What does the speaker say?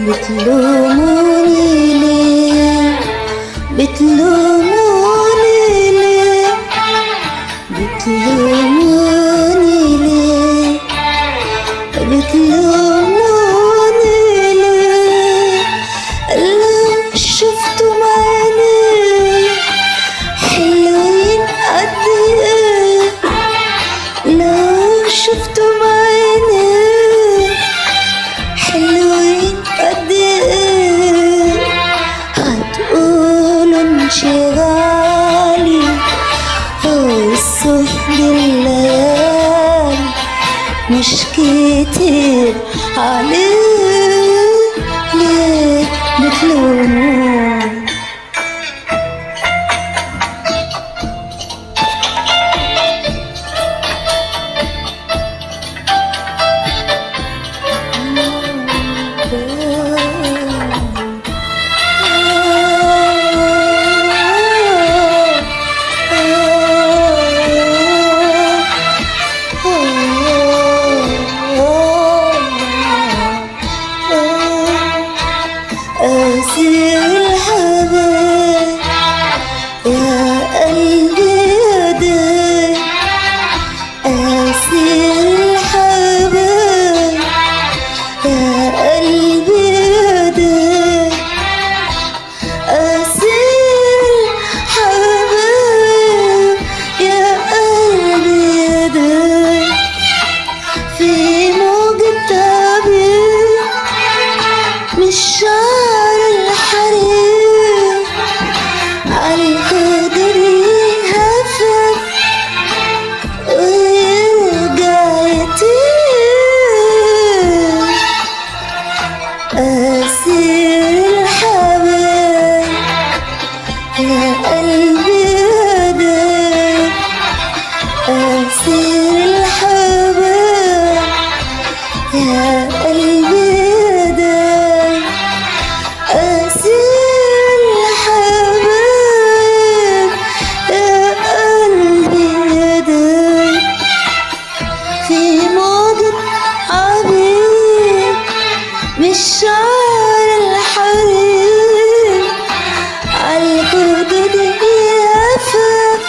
بتلوموني ليه؟ بتلوموني ليه؟ بتلوموني ليه؟ بتلوموني ليه؟ لو شفتوا معاني حلوين قد ايه، لو شفتوا معاني حلوين قد ايه، هتقولوا انشغالي والسهد الليالي مش كتير عليه. ليه بتلوموني؟ أسير الحبايب يا قلبي يديك، أسير الحبايب يا قلبي يديك، أسير الحبايب يا قلبي يديك، في موج التعبير مش شعر الحرير عالخدر يهفف ويرجع يطير. أسير الحبايب يا قلبي يديك، أسير الحبايب يا قلبي يديك، أسير الحبايب يا قلبي يديك، في موجة عبير مش شعر الحرير عالخدود يهفف